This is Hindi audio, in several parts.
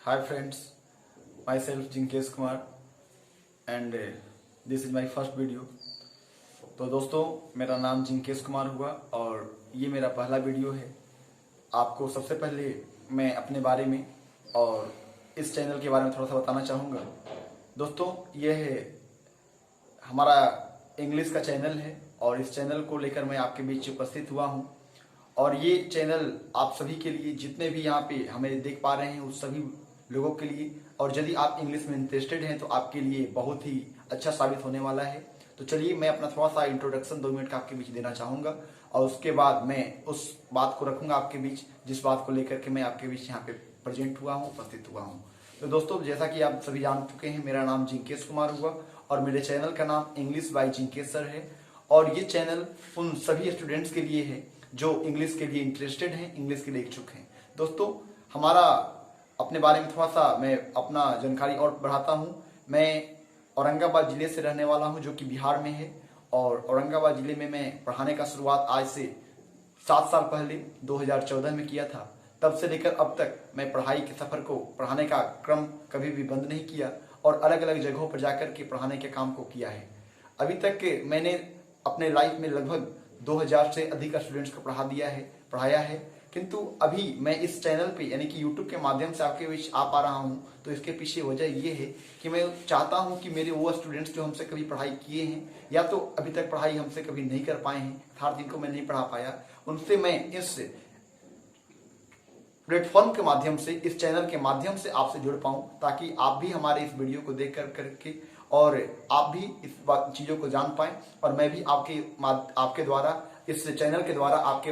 Hi friends, myself Jinkesh Kumar and this is my first video। तो दोस्तों मेरा नाम जिंकेश कुमार हुआ और ये मेरा पहला वीडियो है। आपको सबसे पहले मैं अपने बारे में और इस चैनल के बारे में थोड़ा सा बताना चाहूँगा। दोस्तों ये है हमारा इंग्लिश का चैनल है और इस चैनल को लेकर मैं आपके बीच उपस्थित हुआ हूँ। और ये चैनल आप सभी के लिए, जितने भी यहाँ पे हमें देख पा रहे हैं उस सभी लोगों के लिए, और यदि आप इंग्लिश में इंटरेस्टेड हैं तो आपके लिए बहुत ही अच्छा साबित होने वाला है। तो चलिए मैं अपना थोड़ा सा इंट्रोडक्शन 2 मिनट का आपके बीच देना चाहूँगा और उसके बाद मैं उस बात को रखूँगा आपके बीच जिस बात को लेकर के मैं आपके बीच यहाँ पे प्रेजेंट हुआ हूँ, उपस्थित हुआ हूँ। तो दोस्तों जैसा कि आप सभी जान चुके हैं, मेरा नाम जिंकेश कुमार हुआ और मेरे चैनल का नाम इंग्लिश बाय जिंकेश सर है। और ये चैनल उन सभी स्टूडेंट्स के लिए है जो इंग्लिश के लिए इंटरेस्टेड हैं, इंग्लिश के लिए इच्छुक हैं। दोस्तों हमारा अपने बारे में थोड़ा सा मैं अपना जानकारी और बढ़ाता हूँ। मैं औरंगाबाद जिले से रहने वाला हूँ जो कि बिहार में है। और औरंगाबाद जिले में मैं पढ़ाने का शुरुआत आज से 7 साल पहले 2014 में किया था। तब से लेकर अब तक मैं पढ़ाई के सफर को, पढ़ाने का क्रम कभी भी बंद नहीं किया और अलग अलग जगहों पर जाकर के पढ़ाने के काम को किया है। अभी तक मैंने अपने लाइफ में लगभग 2000 से अधिक स्टूडेंट्स को पढ़ाया है। किंतु अभी मैं इस चैनल पे यानी कि YouTube के माध्यम से आपके बीच आ पा रहा हूँ, तो इसके पीछे वजह ये है कि मैं चाहता हूँ कि मेरे वो स्टूडेंट्स जो हमसे कभी पढ़ाई किए हैं या तो अभी तक पढ़ाई हमसे कभी नहीं कर पाए हैं, हर दिन को मैं नहीं पढ़ा पाया, उनसे मैं इस प्लेटफॉर्म के माध्यम से, इस चैनल के माध्यम से आपसे जुड़ पाऊँ, ताकि आप भी हमारे इस वीडियो को देख करके और आप भी इस चीज़ों को जान पाएं और मैं भी आपके द्वारा, इस चैनल के द्वारा आपके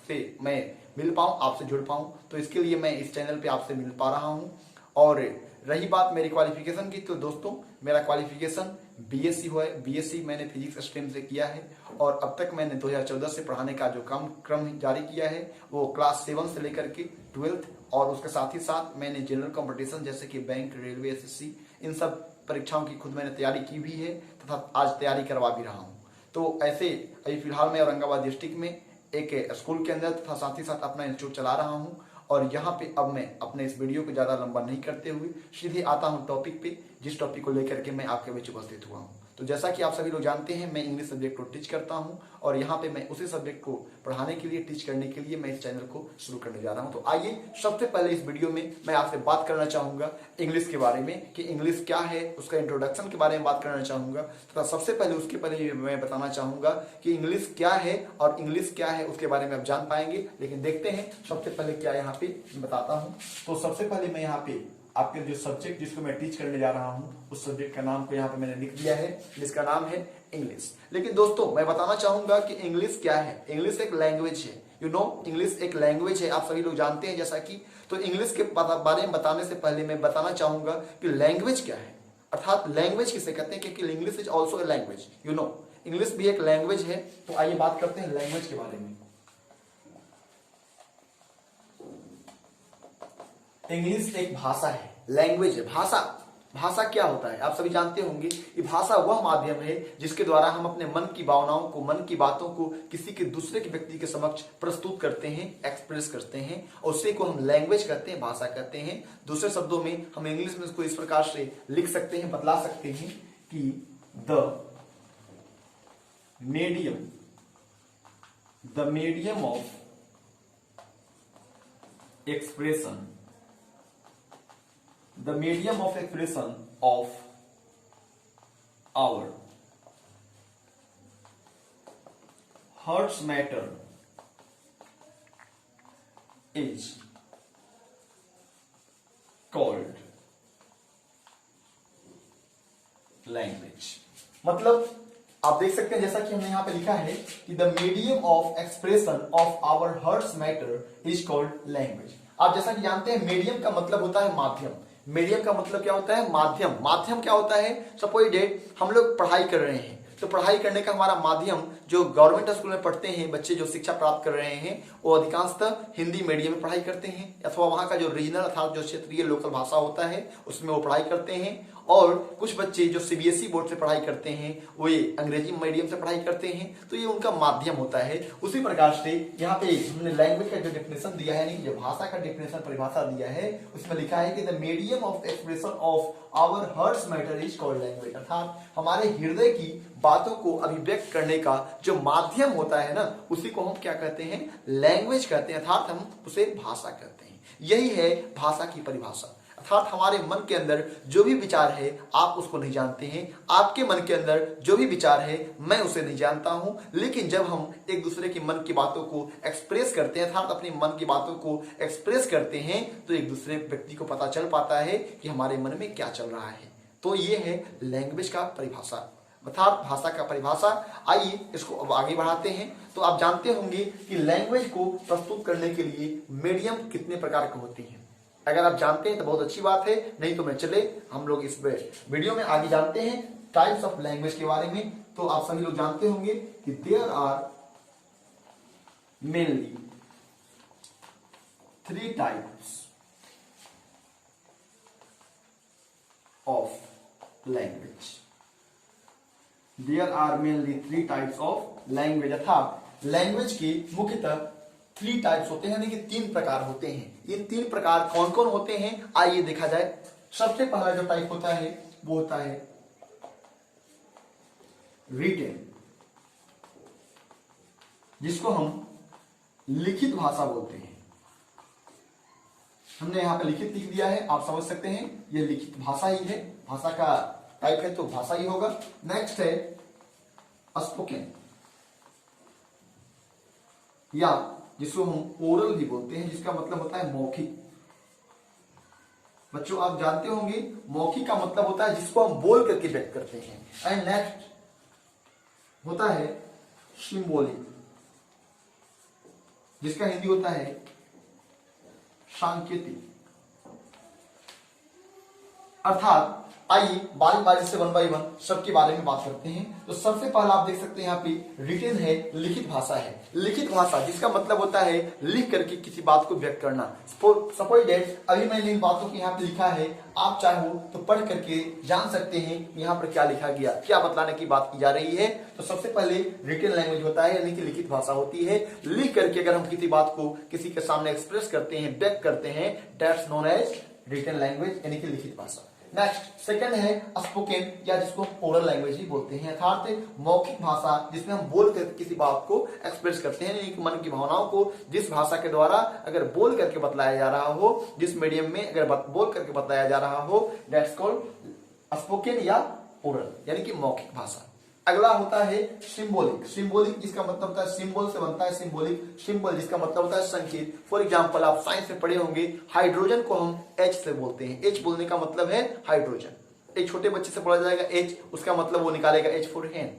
से मैं मिल पाऊँ, आपसे जुड़ पाऊँ। तो इसके लिए मैं इस चैनल पे आपसे मिल पा रहा हूँ। और रही बात मेरी क्वालिफिकेशन की, तो दोस्तों मेरा क्वालिफिकेशन बीएससी हुआ है। बीएससी मैंने फिजिक्स स्ट्रीम से किया है और अब तक मैंने 2014 से पढ़ाने का जो क्रम जारी किया है वो क्लास 7 से लेकर के 12th, और उसके साथ ही साथ मैंने जनरल कॉम्पिटिशन जैसे कि बैंक, रेलवे, एसएससी, इन सब परीक्षाओं की खुद मैंने तैयारी की भी है तथा आज तैयारी करवा भी रहा हूँ। तो ऐसे अभी फिलहाल मैं औरंगाबाद डिस्ट्रिक्ट में एक स्कूल के अंदर तथा साथ ही साथ अपना इंस्टीट्यूट चला रहा हूँ। और यहाँ पे अब मैं अपने इस वीडियो को ज़्यादा लंबा नहीं करते हुए सीधे आता हूँ टॉपिक पे, जिस टॉपिक को लेकर के मैं आपके बीच उपस्थित हुआ हूँ। तो जैसा कि आप सभी लोग जानते हैं, मैं इंग्लिश सब्जेक्ट को टीच करता हूँ और यहाँ पे मैं उसी सब्जेक्ट को पढ़ाने के लिए, टीच करने के लिए मैं इस चैनल को शुरू करने जा रहा हूँ। तो आइए सबसे पहले इस वीडियो में मैं आपसे बात करना चाहूँगा इंग्लिश के बारे में कि इंग्लिश क्या है, उसका इंट्रोडक्शन के बारे में बात करना चाहूँगा तथा सबसे पहले उसके पहले मैं बताना चाहूँगा कि इंग्लिश क्या है और इंग्लिश क्या है उसके बारे में आप जान पाएंगे। लेकिन देखते हैं सबसे पहले क्या यहाँ पे बताता हूँ। तो सबसे पहले मैं यहाँ पे आपके जो सब्जेक्ट जिसको मैं टीच करने जा रहा हूँ उस सब्जेक्ट का नाम को यहाँ पे मैंने लिख दिया है, जिसका नाम है इंग्लिश। लेकिन दोस्तों मैं बताना चाहूंगा कि इंग्लिश क्या है। इंग्लिश एक लैंग्वेज है, इंग्लिश एक लैंग्वेज है, आप सभी लोग जानते हैं जैसा कि। तो इंग्लिश के बारे में बताने से पहले मैं बताना चाहूंगा कि लैंग्वेज क्या है, अर्थात लैंग्वेज किसे कहते हैं, क्योंकि English is also a language, English भी एक लैंग्वेज है। तो आइए बात करते हैं लैंग्वेज के बारे में। इंग्लिश एक भाषा है, लैंग्वेज है। भाषा क्या होता है आप सभी जानते होंगे कि भाषा वह माध्यम है जिसके द्वारा हम अपने मन की भावनाओं को, मन की बातों को किसी के दूसरे के व्यक्ति के समक्ष प्रस्तुत करते हैं, एक्सप्रेस करते हैं, और उसी को हम लैंग्वेज कहते हैं, भाषा कहते हैं। दूसरे शब्दों में हम इंग्लिश में इसको इस प्रकार से लिख सकते हैं, बतला सकते हैं कि the medium of expression, the medium of expression of our heart's matter is called language। मतलब आप देख सकते हैं जैसा कि हमने यहाँ पे लिखा है कि the medium of expression of our hearts matter is called language. आप जैसा कि जानते हैं मीडियम का मतलब होता है माध्यम। मीडियम का मतलब क्या होता है, माध्यम। माध्यम क्या होता है, सपोज डेट हम लोग पढ़ाई कर रहे हैं तो पढ़ाई करने का हमारा माध्यम, जो गवर्नमेंट स्कूल में पढ़ते हैं बच्चे जो शिक्षा प्राप्त कर रहे हैं, वो अधिकांशतः हिंदी मीडियम में पढ़ाई करते हैं, अथवा वहाँ का जो रीजनल अर्थात जो क्षेत्रीय लोकल भाषा होता है उसमें वो पढ़ाई करते हैं। और कुछ बच्चे जो सीबीएसई बोर्ड से पढ़ाई करते हैं वो ये अंग्रेजी मीडियम से पढ़ाई करते हैं, तो ये उनका माध्यम होता है। उसी प्रकार से यहाँ पे हमने लैंग्वेज का जो डेफिनेशन दिया है, जो भाषा का डेफिनेशन परिभाषा दिया है, उसमें लिखा है कि the medium of expression of our hearts matter is called language, अर्थात हमारे हृदय की बातों को अभिव्यक्त करने का जो माध्यम होता है ना, उसी को हम क्या कहते हैं, लैंग्वेज कहते हैं, अर्थात हम उसे भाषा कहते हैं। यही है भाषा की परिभाषा, अर्थात हमारे मन के अंदर जो भी विचार है आप उसको नहीं जानते हैं, आपके मन के अंदर जो भी विचार है मैं उसे नहीं जानता हूं, लेकिन जब हम एक दूसरे के मन की बातों को एक्सप्रेस करते हैं, अर्थात अपने मन की बातों को एक्सप्रेस करते हैं, तो एक दूसरे व्यक्ति को पता चल पाता है कि हमारे मन में क्या चल रहा है। तो ये है लैंग्वेज का परिभाषा, अर्थात भाषा का परिभाषा। आइए इसको अब आगे बढ़ाते हैं। तो आप जानते होंगे कि लैंग्वेज को प्रस्तुत करने के लिए मीडियम कितने प्रकार के होते हैं। अगर आप जानते हैं तो बहुत अच्छी बात है, नहीं तो मैं चले हम लोग इस वीडियो में आगे जानते हैं टाइप्स ऑफ लैंग्वेज के बारे में। तो आप सभी लोग जानते होंगे कि there are mainly 3 types of language. There are mainly 3 types of language, अर्थात लैंग्वेज के मुख्यतः 3 टाइप्स होते हैं, यानी कि 3 प्रकार होते हैं। ये 3 प्रकार कौन कौन होते हैं आइए देखा जाए। सबसे पहला जो टाइप होता है वो होता है रिटेन, जिसको हम लिखित भाषा बोलते हैं। हमने यहां पे लिखित लिख दिया है, आप समझ सकते हैं ये लिखित भाषा ही है, भाषा का टाइप है तो भाषा ही होगा। नेक्स्ट है स्पोकन, या जिसको हम ओरल भी बोलते हैं, जिसका मतलब होता है मौखिक। बच्चों आप जानते होंगे मौखिक का मतलब होता है जिसको हम बोल करके व्यक्त करते हैं। एंड नेक्स्ट होता है सिंबॉलिक, जिसका हिंदी होता है सांकेतिक। अर्थात आइए बारी बारी से 1 बाय 1 सबके बारे में बात करते हैं। तो सबसे पहला आप देख सकते हैं यहाँ पे रिटेन है, लिखित भाषा है। लिखित भाषा जिसका मतलब होता है लिख करके किसी बात को व्यक्त करना। सपोज दैट अभी मैंने इन बातों को यहाँ पे लिखा है, आप चाहो तो पढ़ करके जान सकते हैं यहाँ पर क्या लिखा गया, क्या बतलाने की बात की जा रही है। तो सबसे पहले रिटेन लैंग्वेज होता है, यानी कि लिखित भाषा होती है। लिख करके अगर हम किसी बात को किसी के सामने एक्सप्रेस करते हैं, व्यक्त करते हैं, that's known as written language, यानी कि लिखित भाषा। नेक्स्ट सेकंड है स्पोकन, या जिसको ओरल लैंग्वेज ही बोलते हैं, अर्थात मौखिक भाषा जिसमें हम बोल कर किसी बात को एक्सप्रेस करते हैं, यानी मन की भावनाओं को जिस भाषा के द्वारा अगर बोल करके बतलाया जा रहा हो, जिस मीडियम में अगर बोल करके बताया जा रहा हो, दैट्स कॉल्ड स्पोकन या ओरल, यानी कि मौखिक भाषा। अगला होता है सिंबॉलिक। सिंबॉलिक जिसका मतलब होता है सिंबल से बनता है सिंबॉलिक, सिंबल जिसका मतलब होता है संकेत। फॉर एग्जांपल आप साइंस में पढ़े होंगे हाइड्रोजन को हम H से बोलते हैं। H बोलने का मतलब है हाइड्रोजन। एक छोटे बच्चे से पढ़ा जाएगा H, उसका मतलब वो निकालेगा H for hen,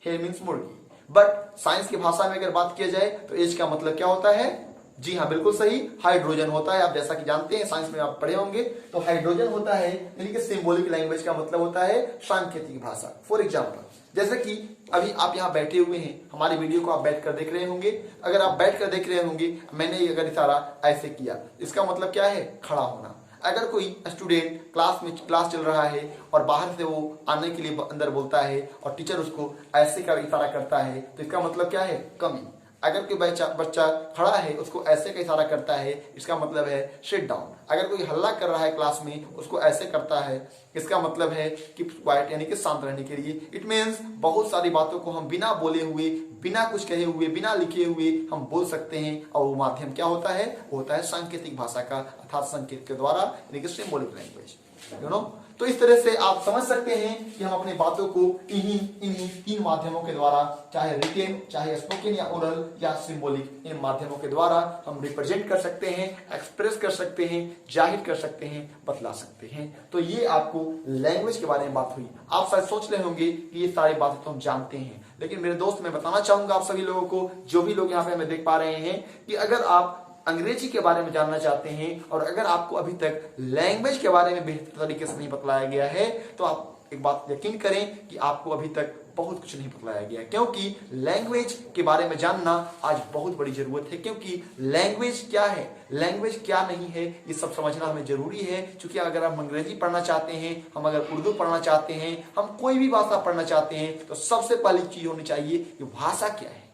hen means मुर्गी। बट साइंस की भाषा में अगर बात किया जाए तो H का मतलब क्या होता है, जी हाँ बिल्कुल सही, हाइड्रोजन होता है। आप जैसा कि जानते हैं साइंस में आप पढ़े होंगे, तो हाइड्रोजन होता है, यानी कि सिंबॉलिक लैंग्वेज का मतलब होता है सांकेतिक भाषा। फॉर एग्जांपल जैसे कि अभी आप यहाँ बैठे हुए हैं, हमारी वीडियो को आप बैठकर देख रहे होंगे। अगर आप बैठकर देख रहे होंगे, मैंने अगर इशारा ऐसे किया, इसका मतलब क्या है, खड़ा होना। अगर कोई स्टूडेंट क्लास में क्लास चल रहा है और बाहर से वो आने के लिए अंदर बोलता है और टीचर उसको ऐसे का इशारा करता है, तो इसका मतलब क्या है, कमी। अगर कोई बच्चा खड़ा है उसको ऐसे का इशारा करता है, इसका मतलब है सिट डाउन। अगर कोई हल्ला कर रहा है क्लास में, उसको ऐसे करता है, इसका मतलब है कि क्वाइट, यानी कि शांत रहने के लिए। इट मीन्स बहुत सारी बातों को हम बिना बोले हुए, बिना कुछ कहे हुए, बिना लिखे हुए हम बोल सकते हैं, और वो माध्यम क्या होता है, वो होता है सांकेतिक भाषा का, अर्थात संकेत के द्वारा, यानी कि सिंबॉलिक लैंग्वेज, यू नो। तो इस तरह से आप समझ सकते हैं कि हम अपनी बातों को इन्हीं 3 माध्यमों के द्वारा, चाहे रिटेन, चाहे स्पोकन या ओरल या सिंबॉलिक, इन माध्यमों के द्वारा हम रिप्रेजेंट कर सकते हैं, एक्सप्रेस कर सकते हैं, जाहिर कर सकते हैं, बतला सकते हैं। तो ये आपको लैंग्वेज के बारे में बात हुई। आप शायद सोच रहे होंगे कि ये सारी बातें तो हम जानते हैं, लेकिन मेरे दोस्त मैं बताना चाहूंगा आप सभी लोगों को, जो भी लोग यहाँ पे हमें देख पा रहे हैं, कि अगर आप अंग्रेजी के बारे में जानना चाहते हैं और अगर आपको अभी तक लैंग्वेज के बारे में बेहतर तरीके से नहीं बतलाया गया है, तो आप एक बात यकीन करें कि आपको अभी तक बहुत कुछ नहीं बतलाया गया, क्योंकि लैंग्वेज के बारे में जानना आज बहुत बड़ी जरूरत है। क्योंकि लैंग्वेज क्या है, लैंग्वेज क्या नहीं है, ये सब समझना हमें जरूरी है। क्योंकि अगर हम अंग्रेजी पढ़ना चाहते हैं, हम अगर उर्दू पढ़ना चाहते हैं, हम कोई भी भाषा पढ़ना चाहते हैं, तो सबसे पहली चीज होनी चाहिए कि भाषा क्या है।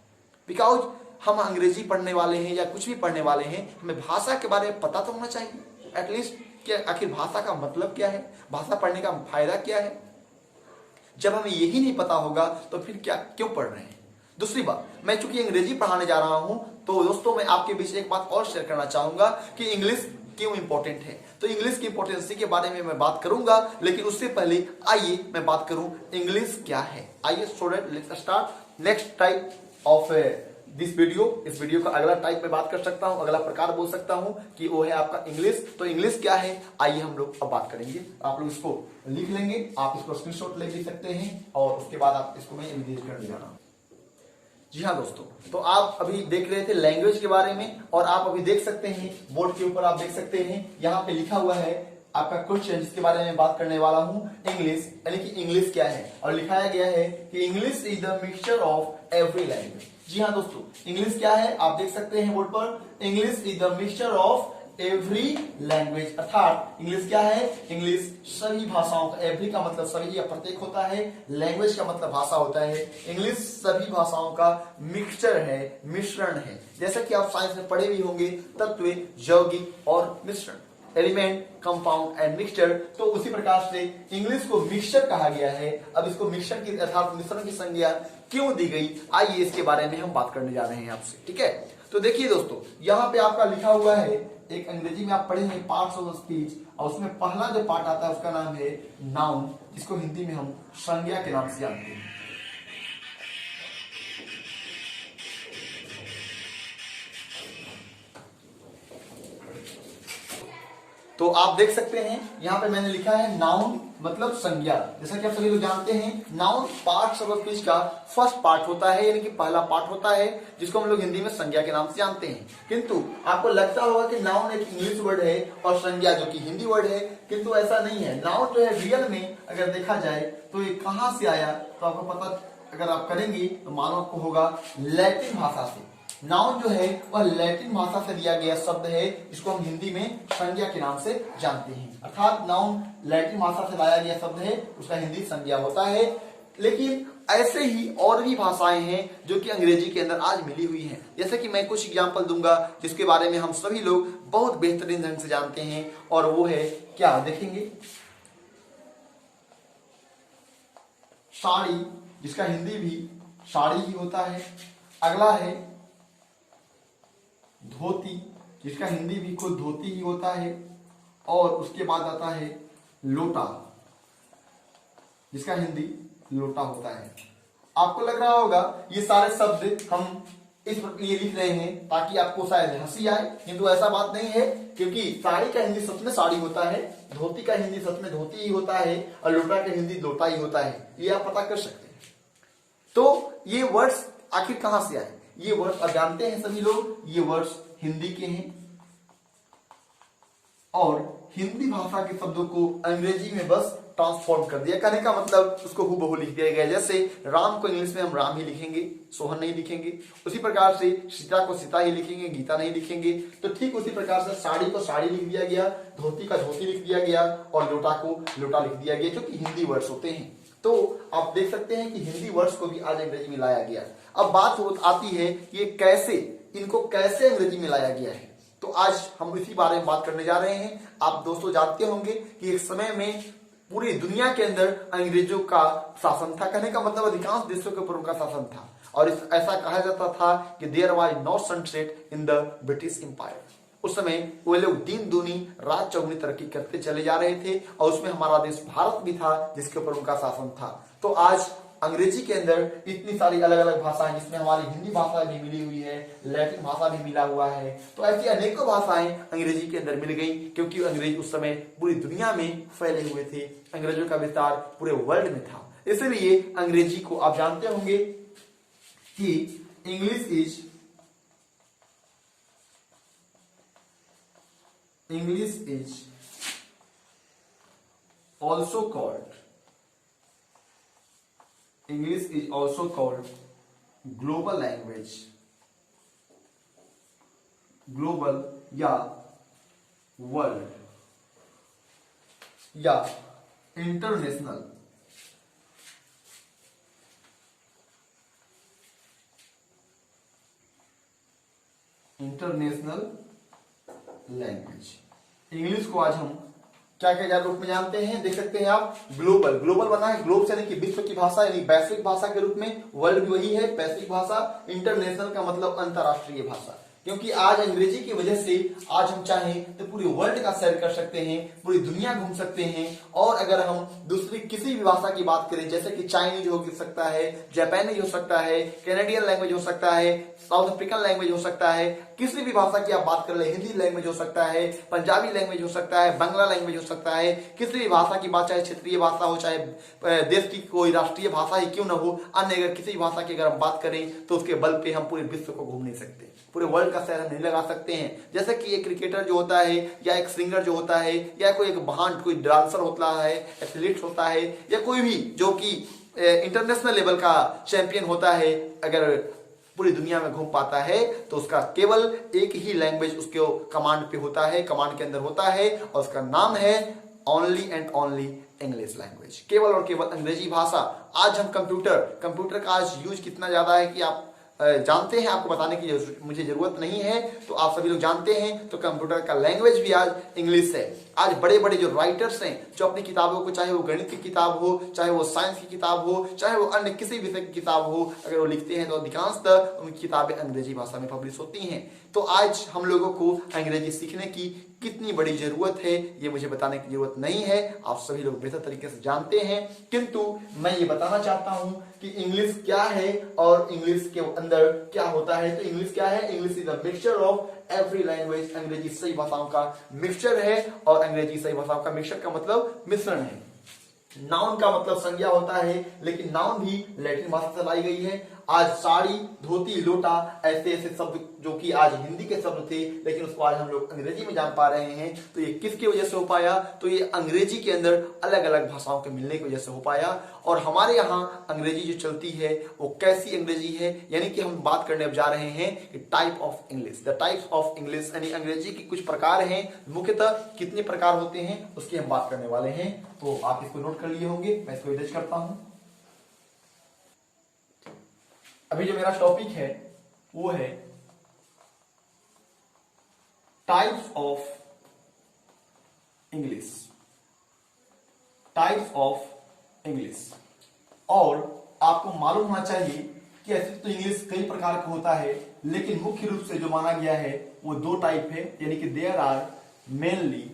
बिकॉज हम अंग्रेजी पढ़ने वाले हैं या कुछ भी पढ़ने वाले हैं, हमें भाषा के बारे में पता तो होना चाहिए एटलीस्ट कि आखिर भाषा का मतलब क्या है, भाषा पढ़ने का फायदा क्या है। जब हमें यही नहीं पता होगा तो फिर क्या क्यों पढ़ रहे हैं। दूसरी बात, मैं चूंकि अंग्रेजी पढ़ाने जा रहा हूं, तो दोस्तों मैं आपके बीच एक बात और शेयर करना चाहूंगा कि इंग्लिश क्यों इंपॉर्टेंट है। तो इंग्लिश की इंपॉर्टेंस के बारे में मैं बात करूंगा, लेकिन उससे पहले आइए मैं बात करूं इंग्लिश क्या है। आइए student, let's start next type of this video. इस वीडियो का अगला टाइप में बात कर सकता हूं, अगला प्रकार बोल सकता हूं कि वो है आपका इंग्लिश। तो इंग्लिश क्या है, आइए हम लोग अब बात करेंगे। आप लोग इसको लिख लेंगे, आप इसको स्क्रीनशॉट ले भी सकते हैं, और उसके बाद आप इसको मैं एनालाइज करने जा रहा हूं। जी हाँ दोस्तों, तो आप अभी देख रहे थे लैंग्वेज के बारे में, और आप अभी देख सकते हैं बोर्ड के ऊपर आप देख सकते हैं यहाँ पे लिखा हुआ है आपका क्वेश्चन, जिसके बारे में बात करने वाला हूं, इंग्लिश, यानी कि इंग्लिश क्या है। और लिखाया गया है कि English is the mixture of every language. जी हाँ दोस्तों, इंग्लिश क्या है आप देख सकते हैं बोर्ड पर, English is the mixture of every language. अर्थात इंग्लिश क्या है, इंग्लिश सभी भाषाओं का, एवरी का मतलब सभी या प्रत्येक होता है, लैंग्वेज का मतलब भाषा होता है। इंग्लिश सभी भाषाओं का मिक्सचर है, मिश्रण है। जैसा कि आप साइंस में पढ़े भी होंगे, तत्व, यौगिक और मिश्रण, एलिमेंट, कंपाउंड एंड मिक्सचर। तो उसी प्रकार से इंग्लिश को मिक्सचर कहा गया है। अब इसको मिक्सचर की अर्थात मिश्रण की संज्ञा क्यों दी गई, आइए इसके बारे में हम बात करने जा रहे हैं आपसे, ठीक है। तो देखिए दोस्तों, यहाँ पे आपका लिखा हुआ है, एक अंग्रेजी में आप पढ़े हैं पार्ट्स ऑफ स्पीच, और उसमें पहला जो पार्ट आता है उसका नाम है नाउन, जिसको हिंदी में हम संज्ञा के नाम से जानते हैं। तो आप देख सकते हैं यहाँ पे मैंने लिखा है नाउन मतलब संज्ञा। जैसा कि आप सभी लोग जानते हैं, नाउन पार्ट्स ऑफ स्पीच का फर्स्ट पार्ट होता है, यानी कि पहला पार्ट होता है, जिसको हम लोग हिंदी में संज्ञा के नाम से जानते हैं। किंतु आपको लगता होगा कि नाउन एक इंग्लिश वर्ड है और संज्ञा जो कि हिंदी वर्ड है, किंतु ऐसा नहीं है। नाउन जो है रियल में अगर देखा जाए तो ये कहां से आया, तो आपको पता अगर आप करेंगे तो मानो आपको होगा लैटिन भाषा से। नाउन जो है वह लैटिन भाषा से लिया गया शब्द है, जिसको हम हिंदी में संज्ञा के नाम से जानते हैं। अर्थात नाउन लैटिन भाषा से लाया गया शब्द है, उसका हिंदी संज्ञा होता है। लेकिन ऐसे ही और भी भाषाएं हैं जो कि अंग्रेजी के अंदर आज मिली हुई हैं। जैसे कि मैं कुछ एग्जांपल दूंगा जिसके बारे में हम सभी लोग बहुत बेहतरीन ढंग से जानते हैं, और वो है क्या, देखेंगे साड़ी, जिसका हिंदी भी साड़ी ही होता है। अगला है धोती, जिसका हिंदी भी खुद धोती ही होता है। और उसके बाद आता है लोटा, जिसका हिंदी लोटा होता है। आपको लग रहा होगा ये सारे शब्द हम इस लिए लिख रहे हैं ताकि आपको शायद हंसी आए, किंतु ऐसा बात नहीं है, क्योंकि साड़ी का हिंदी सच में साड़ी होता है, धोती का हिंदी सच में धोती ही होता है, और लोटा का हिंदी लोटा ही होता है। ये आप पता कर सकते हैं। तो ये वर्ड्स आखिर कहां से आए, ये वर्ड्स आप जानते हैं सभी लोग, ये वर्ड्स हिंदी के हैं, और हिंदी भाषा के शब्दों को अंग्रेजी में बस ट्रांसफॉर्म कर दिया। कहने का मतलब उसको हूबहू लिख दिया गया। जैसे राम को इंग्लिश में हम राम ही लिखेंगे, सोहन नहीं लिखेंगे। उसी प्रकार से सीता को सीता ही लिखेंगे, गीता नहीं लिखेंगे। तो ठीक उसी प्रकार से साड़ी को साड़ी लिख दिया गया, धोती का धोती लिख दिया गया, और लोटा को लोटा लिख दिया गया, जो कि हिंदी वर्ड्स होते हैं। तो आप देख सकते हैं कि हिंदी वर्ड्स को भी आज अंग्रेजी में लाया गया। अब बात आती है ये कैसे, इनको कैसे अंग्रेजी में लाया गया है। तो आज हम इसी बारे में बात करने जा रहे हैं। आप दोस्तों जानते होंगे कि एक समय में पूरी दुनिया के अंदर अंग्रेजों का शासन था। कहने का मतलब अधिकांश देशों के ऊपर उनका शासन था, और ऐसा कहा जाता था कि there was no sunset in the British Empire. उस समय वो लोग दिन दूनी रात चौगुनी तरक्की करते चले जा रहे थे, और उसमें हमारा देश भारत भी था जिसके ऊपर उनका शासन था। तो आज अंग्रेजी के अंदर इतनी सारी अलग अलग भाषाएं, जिसमें हमारी हिंदी भाषा भी मिली हुई है, लैटिन भाषा भी मिला हुआ है। तो ऐसी अनेकों भाषाएं अंग्रेजी के अंदर मिल गई, क्योंकि अंग्रेज उस समय पूरी दुनिया में फैले हुए थे। अंग्रेजों का विस्तार पूरे वर्ल्ड में था। इसलिए अंग्रेजी को आप जानते होंगे कि English is also called English is also called global language, global या वर्ल्ड या इंटरनेशनल लैंग्वेज। इंग्लिश को आज हम क्या क्या रूप में जानते हैं, देख सकते हैं आप। ग्लोबल, ग्लोबल बना है ग्लोब से यानी कि विश्व की भाषा यानी वैश्विक भाषा के रूप में, वर्ल्ड भी वही है वैश्विक भाषा, इंटरनेशनल का मतलब अंतरराष्ट्रीय भाषा। क्योंकि आज अंग्रेजी की वजह से आज हम चाहें तो पूरे वर्ल्ड का सैर कर सकते हैं, पूरी दुनिया घूम सकते हैं। और अगर हम दूसरी किसी भी भाषा की बात करें जैसे कि चाइनीज हो सकता है, जापानीज हो सकता है, कैनेडियन लैंग्वेज हो सकता है, साउथ अफ्रीकन लैंग्वेज हो सकता है, किसी भी भाषा की आप बात कर ले, हिंदी लैंग्वेज हो सकता है, पंजाबी लैंग्वेज हो सकता है, बांग्ला लैंग्वेज हो सकता है, किसी भी भाषा की बात, चाहे क्षेत्रीय भाषा हो, चाहे देश की कोई राष्ट्रीय भाषा ही क्यों ना हो, अन्य अगर किसी भी भाषा की अगर हम बात करें तो उसके बल पे हम पूरे विश्व को घूम नहीं सकते, पूरे वर्ल्ड का सैर हम नहीं लगा सकते हैं। जैसे कि एक क्रिकेटर जो होता है या एक सिंगर जो होता है या कोई एक महान कोई डांसर होता है, एथलीट होता है, या कोई भी जो कि इंटरनेशनल लेवल का चैंपियन होता है, अगर पूरी दुनिया में घूम पाता है तो उसका केवल एक ही लैंग्वेज उसके कमांड पे होता है, कमांड के अंदर होता है, और उसका नाम है only and only English language, केवल और केवल अंग्रेजी भाषा। आज हम कंप्यूटर का आज यूज कितना ज्यादा है कि आप जानते हैं, आपको बताने की मुझे जरूरत नहीं है, तो आप सभी लोग जानते हैं। तो कंप्यूटर का लैंग्वेज भी आज इंग्लिश है। आज बड़े बड़े जो राइटर्स हैं जो अपनी किताबों को, चाहे वो गणित की किताब हो, चाहे वो साइंस की किताब हो, चाहे वो अन्य किसी विषय की किताब हो, अगर वो लिखते हैं तो अधिकांशतः उनकी किताबें अंग्रेजी भाषा में पब्लिश होती हैं। तो आज हम लोगों को अंग्रेजी सीखने की कितनी बड़ी जरूरत है ये मुझे बताने की जरूरत नहीं है, आप सभी लोग बेहतर तरीके से जानते हैं। किंतु मैं ये बताना चाहता हूं कि इंग्लिश क्या है और इंग्लिश के अंदर क्या होता है। तो इंग्लिश क्या है? English is a mixture of every language. अंग्रेजी सही भाषाओं का मिक्सचर है, और अंग्रेजी सही भाषाओं का मिक्सचर का मतलब मिश्रण है। नाउन का मतलब संज्ञा होता है, लेकिन नाउन भी लैटिन भाषा से लाई गई है। आज साड़ी, धोती, लोटा ऐसे ऐसे शब्द जो कि आज हिंदी के शब्द थे, लेकिन उसको आज हम लोग अंग्रेजी में जान पा रहे हैं। तो ये किसकी वजह से हो पाया? तो ये अंग्रेजी के अंदर अलग अलग भाषाओं के मिलने की वजह से हो पाया। और हमारे यहाँ अंग्रेजी जो चलती है वो कैसी अंग्रेजी है, यानी कि हम बात करने अब जा रहे हैं कि type of English, the types of English, यानी अंग्रेजी की कुछ प्रकार हैं। मुख्यतः कितने प्रकार होते हैं उसकी हम बात करने वाले हैं। तो आप इसको नोट कर लिए होंगे, मैं इसको इरेज करता हूं। अभी जो मेरा टॉपिक है वो है types of English, types of English. और आपको मालूम होना चाहिए कि ऐसे तो इंग्लिश कई प्रकार का होता है, लेकिन मुख्य रूप से जो माना गया है वो दो टाइप है, यानी कि there are mainly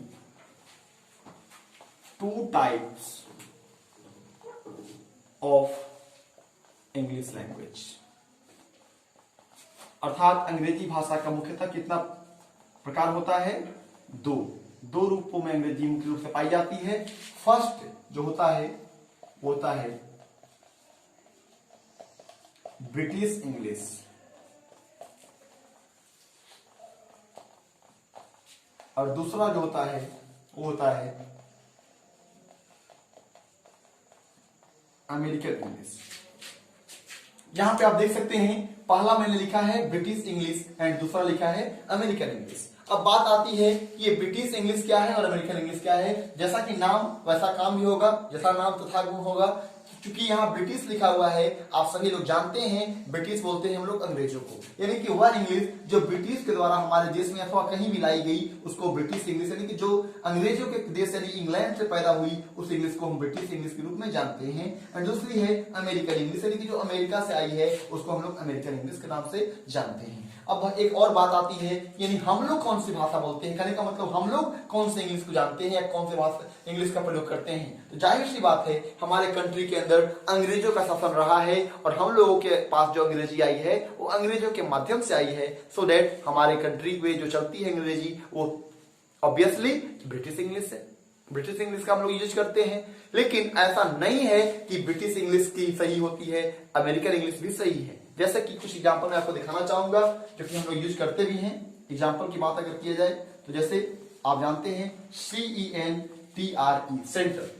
two types of English language. अर्थात अंग्रेजी भाषा का मुख्यतः कितना प्रकार होता है? दो रूपों में अंग्रेजी मुख्य रूप से पाई जाती है। फर्स्ट जो होता है वो होता है ब्रिटिश इंग्लिश, और दूसरा जो होता है वो होता है अमेरिकन इंग्लिश। यहां पे आप देख सकते हैं पहला मैंने लिखा है ब्रिटिश इंग्लिश एंड दूसरा लिखा है अमेरिकन इंग्लिश। अब बात आती है कि ये ब्रिटिश इंग्लिश क्या है और अमेरिकन इंग्लिश क्या है। जैसा कि नाम वैसा काम भी होगा, जैसा नाम तथा गुण होगा। क्योंकि यहाँ ब्रिटिश लिखा हुआ है, आप सभी लोग जानते हैं ब्रिटिश बोलते हैं हम लोग अंग्रेजों को, यानी कि वह इंग्लिश जो ब्रिटिश के द्वारा हमारे देश में अथवा कहीं भी लाई गई उसको ब्रिटिश इंग्लिश, यानी कि जो अंग्रेजों के देश यानी इंग्लैंड से पैदा हुई उस इंग्लिश को हम ब्रिटिश इंग्लिश के रूप में जानते हैं। और दूसरी है अमेरिकन इंग्लिश, यानी कि जो अमेरिका से आई है उसको हम लोग अमेरिकन इंग्लिश के नाम से जानते हैं। अब एक और बात आती है, यानी हम लोग कौन सी भाषा बोलते हैं, कहने का मतलब हम लोग कौन से इंग्लिश को जानते हैं या कौन से भाषा इंग्लिश का प्रयोग करते हैं। तो जाहिर सी बात है हमारे कंट्री के अंदर अंग्रेजों का शासन रहा है, और हम लोगों के पास जो अंग्रेजी आई है वो अंग्रेजों के माध्यम से आई है। सो दैट हमारे कंट्री में जो चलती है अंग्रेजी वो ऑब्वियसली ब्रिटिश इंग्लिश है। ब्रिटिश इंग्लिश का हम लोग यूज करते हैं, लेकिन ऐसा नहीं है कि ब्रिटिश इंग्लिश की सही होती है, अमेरिकन इंग्लिश भी सही है। जैसे कि कुछ एग्जांपल मैं आपको दिखाना चाहूंगा जो कि हम लोग यूज करते भी हैं। एग्जांपल की बात अगर किया जाए तो जैसे आप जानते हैं CENTRE सेंटर,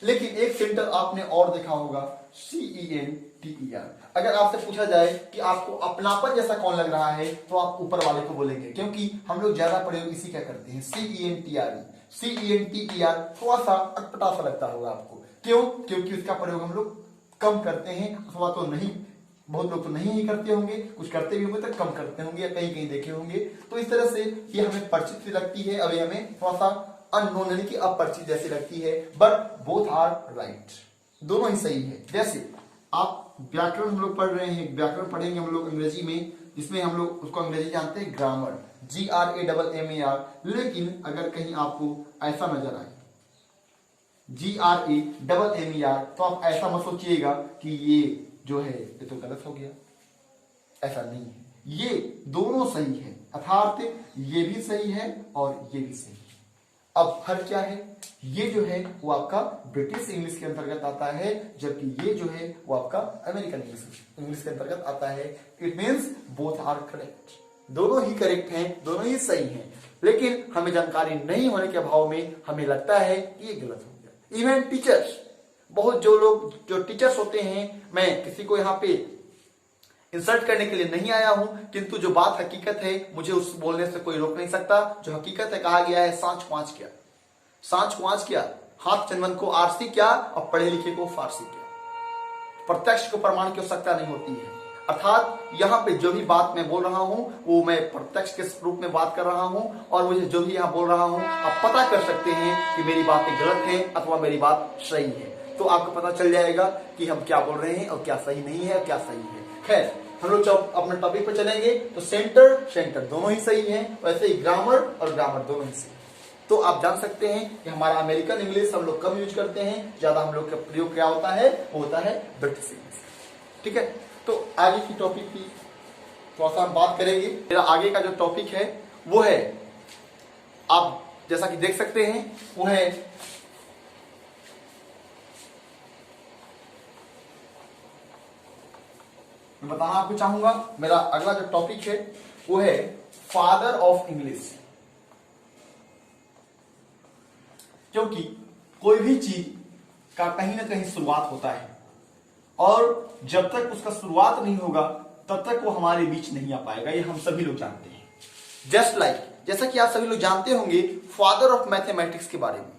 लेकिन एक सेंटर आपने और देखा होगा, CENTER। अगर आपसे पूछा जाए कि आपको अपनापन जैसा कौन लग रहा है, तो आप ऊपर वाले को बोलेंगे, क्योंकि हम लोग ज्यादा प्रयोग इसी का करते हैं, CENTER थोड़ा सा अटपटा सा लगता होगा आपको। क्यों? क्योंकि उसका प्रयोग हम लोग कम करते हैं, अथवा तो नहीं, बहुत लोग तो नहीं ही करते होंगे, कुछ करते भी होंगे तो कम करते होंगे, या कहीं कहीं देखे होंगे। तो इस तरह से ये हमें परिचित सी लगती है, अभी हमें थोड़ा सा अननोन यानी कि अपरिचित जैसी लगती है, बट बोथ आर राइट, दोनों ही सही है। जैसे आप व्याकरण हम लोग पढ़ रहे हैं, व्याकरण पढ़ेंगे हम लोग अंग्रेजी में, जिसमें हम लोग उसको अंग्रेजी जानते हैं ग्रामर, GRAMMAR। लेकिन अगर कहीं आपको ऐसा नजर आए GRAMMAR, तो आप ऐसा मत सोचिएगा कि ये जो है ये तो गलत हो गया, ऐसा नहीं है, ये दोनों सही है, अर्थात ये भी सही है और ये भी सही है। अब फर्क क्या है? ये जो है वो आपका ब्रिटिश इंग्लिश के अंतर्गत आता है, जबकि ये जो है वो आपका अमेरिकन इंग्लिश के अंतर्गत आता है। It means both are correct, दोनों ही करेक्ट हैं, दोनों ही सही हैं, लेकिन हमें जानकारी नहीं होने के अभाव में हमें लगता है कि ये गलत हो गया। इवन टीचर्स, बहुत जो लोग जो टीचर्स होते हैं, मैं किसी को यहाँ पे इंसल्ट करने के लिए नहीं आया हूं, किंतु जो बात हकीकत है मुझे उस बोलने से कोई रोक नहीं सकता। जो हकीकत है, कहा गया है सांच को आंच क्या, सांच को आंच क्या, हाथ चंदन को आरसी क्या, और पढ़े लिखे को फारसी क्या। प्रत्यक्ष को प्रमाण की आवश्यकता नहीं होती है, अर्थात यहाँ पे जो भी बात मैं बोल रहा हूं वो मैं प्रत्यक्ष के रूप में बात कर रहा हूं, और मुझे जो भी यहाँ बोल रहा हूं आप पता कर सकते हैं कि मेरी बातें गलत है अथवा मेरी बात सही है। तो आपको पता चल जाएगा कि हम क्या बोल रहे हैं और क्या सही नहीं है और क्या सही है। खैर, हम लोग जब अपने टॉपिक पर चलेंगे तो सेंटर दोनों ही सही है, वैसे ही ग्रामर और ग्रामर दोनों ही सही। तो आप जान सकते हैं कि हमारा अमेरिकन इंग्लिश हम लोग कम यूज करते हैं, ज्यादा हम लोग का प्रयोग क्या होता है, वो होता है ब्रिटिश इंग्लिश। ठीक है, तो आगे की टॉपिक की थोड़ा सा हम बात करेंगे। मेरा आगे का जो टॉपिक है वो है, आप जैसा कि देख सकते हैं, वो है मैं बताना आपको चाहूंगा, मेरा अगला जो टॉपिक है वो है फादर ऑफ इंग्लिश। क्योंकि कोई भी चीज का कहीं ना कहीं शुरुआत होता है, और जब तक उसका शुरुआत नहीं होगा तब तक वो हमारे बीच नहीं आ पाएगा, ये हम सभी लोग जानते हैं। जस्ट लाइक जैसा कि आप सभी लोग जानते होंगे फादर ऑफ मैथमेटिक्स के बारे में।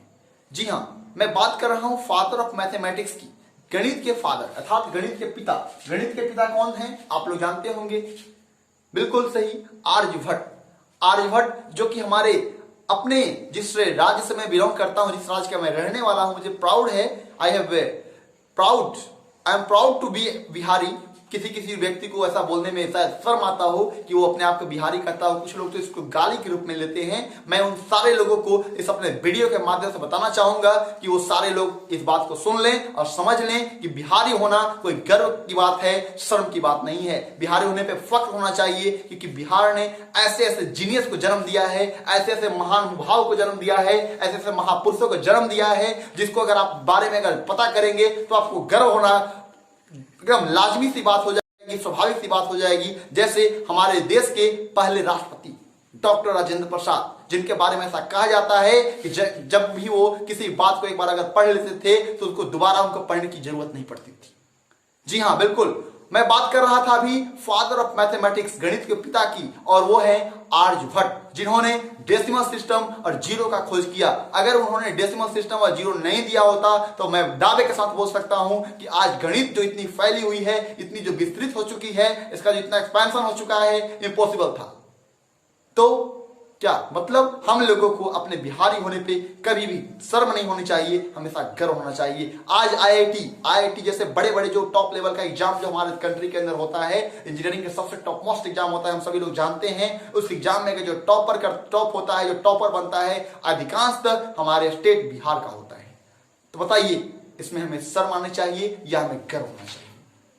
जी हां, मैं बात कर रहा हूं फादर ऑफ मैथमेटिक्स की, गणित के फादर अर्थात गणित के पिता। गणित के पिता कौन हैं आप लोग जानते होंगे, बिल्कुल सही, आर्यभट्ट। आर्यभट्ट जो कि हमारे अपने जिस राज्य से मैं बिलोंग करता हूं, जिस राज्य का मैं रहने वाला हूं, मुझे प्राउड है, I am proud to be Bihari. किसी किसी व्यक्ति को ऐसा बोलने में शायद शर्म आता हो कि वो अपने आप को बिहारी कहता हो, कुछ लोग तो इसको गाली के रूप में लेते हैं। मैं उन सारे लोगों को इस अपने वीडियो के माध्यम से बताना चाहूंगा कि वो सारे लोग इस बात को सुन लें और समझ लें कि बिहारी होना कोई गर्व की बात है, शर्म की बात नहीं है। बिहारी होने पे फख्र होना चाहिए, क्योंकि बिहार ने ऐसे ऐसे जीनियस को जन्म दिया है, ऐसे ऐसे महान भाव को जन्म दिया है, ऐसे ऐसे महापुरुषों को जन्म दिया है, जिसको अगर आप बारे में अगर पता करेंगे तो आपको गर्व होना एकदम लाजमी सी बात हो जाएगी, स्वाभाविक सी बात हो जाएगी। जैसे हमारे देश के पहले राष्ट्रपति डॉक्टर राजेंद्र प्रसाद, जिनके बारे में ऐसा कहा जाता है कि जब भी वो किसी बात को एक बार अगर पढ़ लेते थे तो उसको दोबारा उनको पढ़ने की जरूरत नहीं पड़ती थी। जी हां, बिल्कुल, मैं बात कर रहा था अभी फादर ऑफ मैथमेटिक्स, गणित के पिता की, और वो है आर्यभट्ट, जिन्होंने डेसिमल सिस्टम और जीरो का खोज किया। अगर उन्होंने डेसिमल सिस्टम और जीरो नहीं दिया होता तो मैं दावे के साथ बोल सकता हूं कि आज गणित जो इतनी फैली हुई है, इतनी जो विस्तृत हो चुकी है, इसका जो इतना एक्सपेंशन हो चुका है, इम्पॉसिबल था। तो क्या मतलब, हम लोगों को अपने बिहारी होने पे कभी भी शर्म नहीं होनी चाहिए, हमेशा गर्व होना चाहिए। आज आईआईटी जैसे बड़े बड़े जो टॉप लेवल का एग्जाम जो हमारे कंट्री के अंदर होता है, इंजीनियरिंग के सबसे टॉप मोस्ट एग्जाम होता है, हम सभी लोग जानते हैं। उस एग्जाम में जो टॉप होता है, जो टॉपर बनता है, अधिकांशतः हमारे स्टेट बिहार का होता है। तो बताइए, इसमें हमें शर्म आनी चाहिए या हमें गर्व होना चाहिए?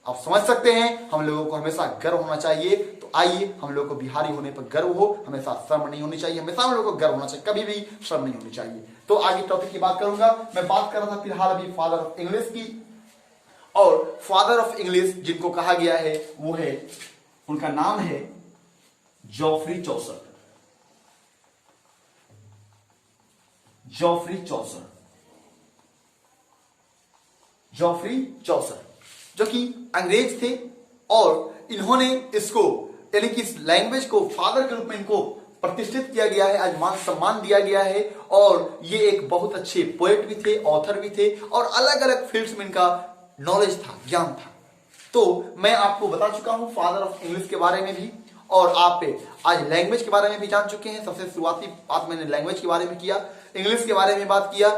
आप समझ सकते हैं, हम लोगों को हमेशा गर्व होना चाहिए। तो आइए, हम लोगों को बिहारी होने पर गर्व हो, हमेशा शर्म नहीं होनी चाहिए, हमेशा हम लोगों को गर्व होना चाहिए, कभी भी शर्म नहीं होनी चाहिए। तो आगे टॉपिक की बात करूंगा। मैं बात कर रहा था फिलहाल अभी फादर ऑफ इंग्लिश की, और फादर ऑफ इंग्लिश जिनको कहा गया है वो है, उनका नाम है जॉफ्री चौसर। जॉफ्री चौसर, जॉफ्री चौसर, जो कि अंग्रेज थे और इन्होंने इसको यानी कि इस लैंग्वेज को फादर के रूप में इनको प्रतिष्ठित किया गया है, आज मान सम्मान दिया गया है। और ये एक बहुत अच्छे पोएट भी थे, ऑथर भी थे और अलग अलग फील्ड्स में इनका नॉलेज था, ज्ञान था। तो मैं आपको बता चुका हूं फादर ऑफ इंग्लिश के बारे में भी, और आप आज लैंग्वेज के बारे में भी जान चुके हैं। सबसे शुरुआती बात मैंने लैंग्वेज के बारे में किया, इंग्लिश के बारे में बात किया,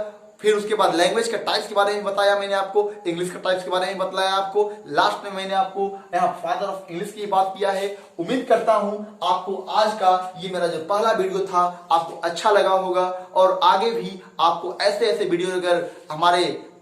फिर उसके बाद लैंग्वेज का टाइप्स के बारे में बताया मैंने आपको, इंग्लिश का टाइप्स के बारे में बताया आपको, लास्ट में मैंने आपको यहाँ फादर ऑफ इंग्लिश की बात किया है। उम्मीद करता हूं आपको आज का ये मेरा जो पहला वीडियो था आपको अच्छा लगा होगा, और आगे भी आपको ऐसे ऐसे वीडियो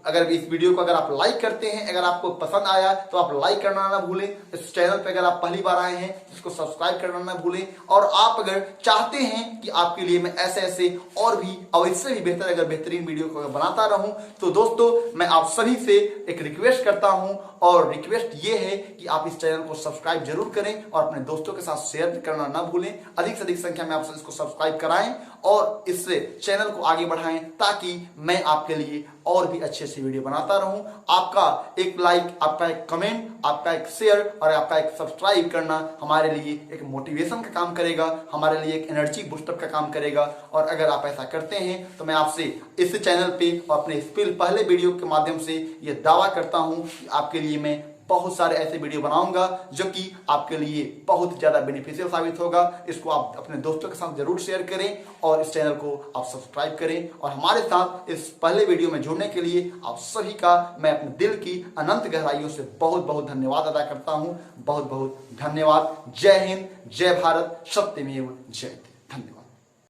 अगर इस वीडियो को अगर आप लाइक करते हैं, अगर आपको पसंद आया तो आप लाइक करना ना भूलें। इस चैनल पे अगर आप पहली बार आए हैं तो इसको सब्सक्राइब करना ना भूलें। और आप अगर चाहते हैं कि आपके लिए मैं ऐसे ऐसे और इससे भी बेहतर अगर बेहतरीन वीडियो को बनाता रहूं, तो दोस्तों मैं आप सभी से एक रिक्वेस्ट करता हूं, और रिक्वेस्ट ये है कि आप इस चैनल को सब्सक्राइब जरूर करें और अपने दोस्तों के साथ शेयर करना ना भूलें। अधिक से अधिक संख्या में आप इसको सब्सक्राइब कराएं और इससे चैनल को आगे बढ़ाएं, ताकि मैं आपके लिए और भी अच्छे अच्छे वीडियो बनाता रहूं। आपका एक लाइक, आपका एक कमेंट, आपका एक शेयर और आपका एक सब्सक्राइब करना हमारे लिए एक मोटिवेशन का काम करेगा, हमारे लिए एक एनर्जी बूस्टअप का काम करेगा। और अगर आप ऐसा करते हैं तो मैं आपसे इस चैनल पे और अपने इस पहले वीडियो के माध्यम से ये दावा करता हूं कि आपके लिए मैं बहुत सारे ऐसे वीडियो बनाऊंगा जो कि आपके लिए बहुत ज्यादा बेनिफिशियल साबित होगा। इसको आप अपने दोस्तों के साथ जरूर शेयर करें और इस चैनल को आप सब्सक्राइब करें। और हमारे साथ इस पहले वीडियो में जुड़ने के लिए आप सभी का मैं अपने दिल की अनंत गहराइयों से बहुत बहुत धन्यवाद अदा करता हूं। बहुत बहुत धन्यवाद। जय हिंद, जय भारत, सत्यमेव जयते। धन्यवाद।